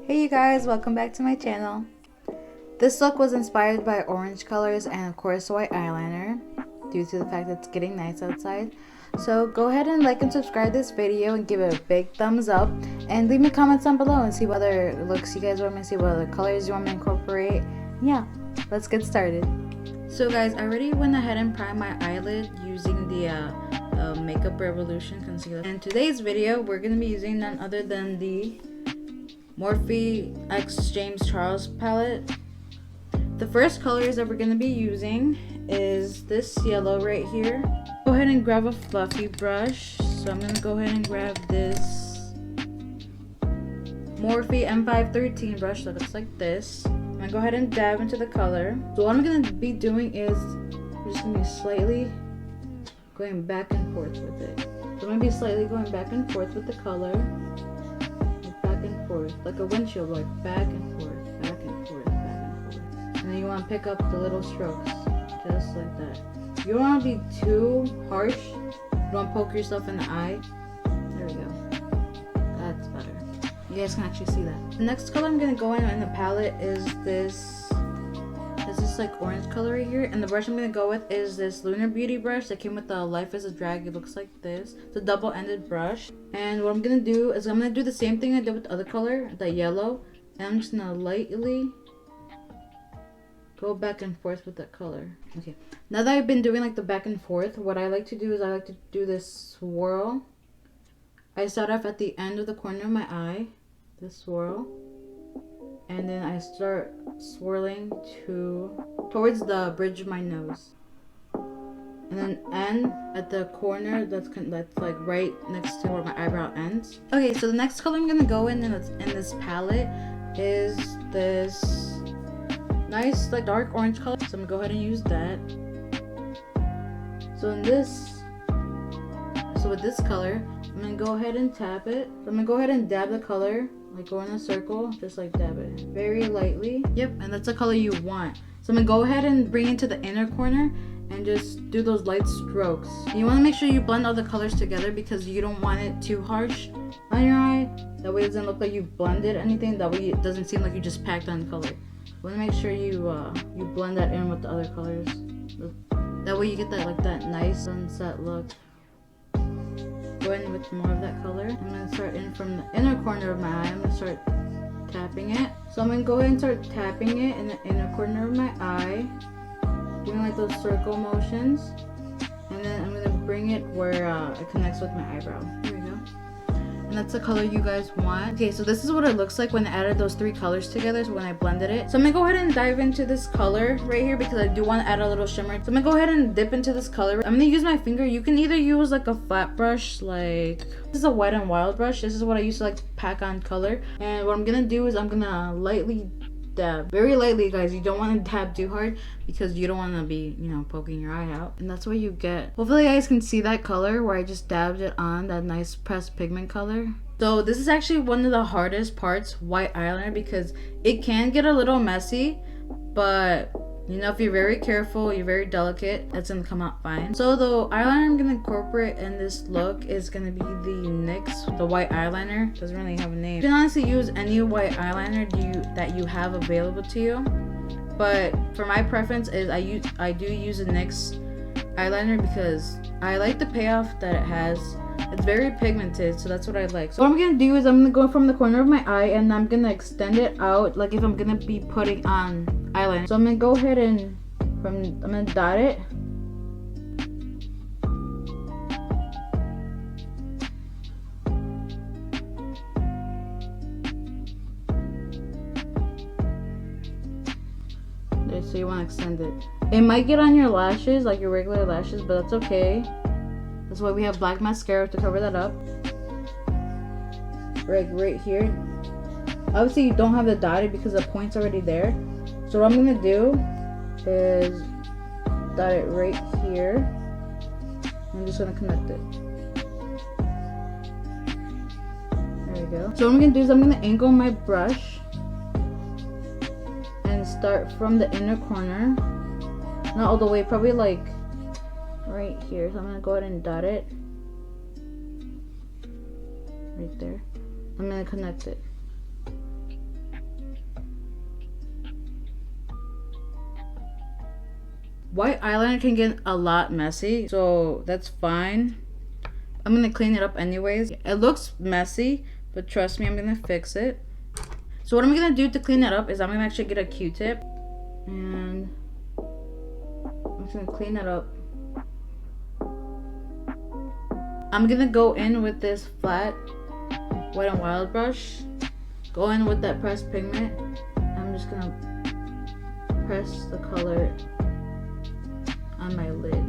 Hey you guys, welcome back to my channel. This look was inspired by orange colors and of course white eyeliner due to the fact that it's getting nice outside. So go ahead and like and subscribe this video and give it a big thumbs up and leave me comments down below and see what other looks you guys want me to see, what other colors you want me to incorporate. Yeah, let's get started. So guys, I already went ahead and primed my eyelid using the Makeup Revolution concealer. In today's video, we're going to be using none other than the Morphe X James Charles palette. The first colors that we're going to be using is this yellow right here. Go ahead and grab a fluffy brush. So I'm going to go ahead and grab this Morphe M513 brush that looks like this. I'm going to go ahead and dab into the color. So what I'm going to be doing is I'm just going to be slightly going back and forth with it. So I'm going to be slightly going back and forth with the color. Back and forth. Like a windshield, like back and forth, back and forth, back and forth. And then you want to pick up the little strokes. Just like that. You don't want to be too harsh. You don't poke yourself in the eye. There we go. That's better. You guys can actually see that. The next color I'm going to go in the palette is this like orange color right here, and the brush I'm gonna go with is this Lunar Beauty brush that came with the Life is a Drag. It looks like this. It's a double-ended brush, and what I'm gonna do is I'm gonna do the same thing I did with the other color, the yellow, and I'm just gonna lightly go back and forth with that color. Okay, now that I've been doing like the back and forth, what I like to do is I like to do this swirl. I start off at the end of the corner of my eye, this swirl, and then I start swirling towards the bridge of my nose, and then end at the corner that's like right next to where my eyebrow ends. Okay, so the next color I'm gonna go in this palette is this nice like dark orange color. So I'm gonna go ahead and use that. So with this color, I'm gonna go ahead and tap it. So I'm gonna go ahead and dab the color. Like go in a circle, just like dab it very lightly. Yep, and that's the color you want. So I'm gonna go ahead and bring it to the inner corner and just do those light strokes. You want to make sure you blend all the colors together because you don't want it too harsh on your eye. That way it doesn't look like you blended anything. That way it doesn't seem like you just packed on color. You want to make sure you blend that in with the other colors. That way you get that nice sunset look. Go in with more of that color. I'm going to start in from the inner corner of my eye. I'm going to start tapping it. So I'm going to go ahead and start tapping it in the inner corner of my eye, doing like those circle motions, and then I'm going to bring it where it connects with my eyebrow. Here we go. And that's the color you guys want. Okay, so this is what it looks like when I added those three colors together, so when I blended it. So I'm gonna go ahead and dive into this color right here because I do want to add a little shimmer. So I'm gonna go ahead and dip into this color. I'm gonna use my finger. You can either use like a flat brush, like this is a Wet n Wild brush. This is what I used to like pack on color. And what I'm gonna do is I'm gonna lightly dab, very lightly, guys. You don't want to dab too hard because you don't want to be, you know, poking your eye out. And that's what you get. Hopefully you guys can see that color where I just dabbed it on, that nice pressed pigment color. So this is actually one of the hardest parts, white eyeliner, because it can get a little messy, but you know, if you're very careful, you're very delicate, it's gonna come out fine. So the eyeliner I'm gonna incorporate in this look is gonna be the NYX, the white eyeliner. Doesn't really have a name. You can honestly use any white eyeliner that you have available to you, but for my preference is I do use a NYX eyeliner because I like the payoff that it has. It's very pigmented, so that's what I like. So what I'm gonna do is I'm gonna go from the corner of my eye and I'm gonna extend it out like if I'm gonna be putting on eyeliner. So I'm gonna go ahead and I'm gonna dot it. There, so you want to extend it. It might get on your lashes, like your regular lashes, but that's okay. That's why we have black mascara to cover that up. Right here. Obviously you don't have the dotted because the point's already there. So what I'm gonna do is dot it right here. I'm just gonna connect it. There we go. So what I'm gonna do is I'm gonna angle my brush and start from the inner corner. Not all the way, probably like right here. So I'm gonna go ahead and dot it right there. I'm gonna connect it. White eyeliner can get a lot messy, so that's fine. I'm gonna clean it up anyways. It looks messy, but trust me, I'm gonna fix it. So what I'm gonna do to clean it up is I'm gonna actually get a Q-tip and I'm just gonna clean it up. I'm gonna go in with this flat Wet n Wild brush. Go in with that pressed pigment. I'm just gonna press the color on my lid.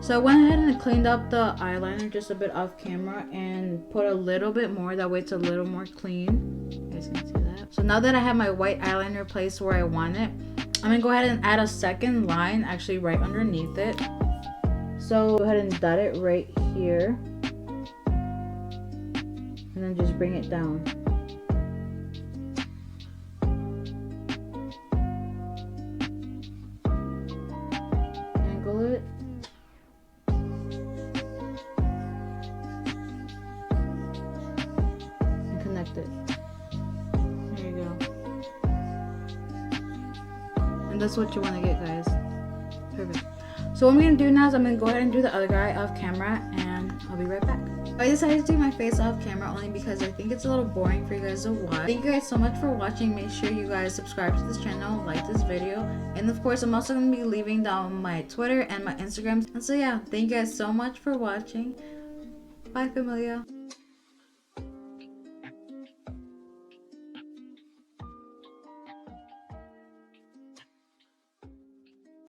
So I went ahead and cleaned up the eyeliner just a bit off camera and put a little bit more, that way it's a little more clean. You guys can see that. So now that I have my white eyeliner placed where I want it, I'm gonna go ahead and add a second line actually right underneath it. So go ahead and dot it right here and then just bring it down. Angle it. It. There you go. And that's what you want to get, guys. Perfect. So what I'm going to do now is I'm going to go ahead and do the other guy off camera and I'll be right back. I decided to do my face off camera only because I think it's a little boring for you guys to watch. Thank you guys so much for watching. Make sure you guys subscribe to this channel, like this video, and of course I'm also going to be leaving down my Twitter and my Instagram. And so yeah, thank you guys so much for watching. Bye, Familia.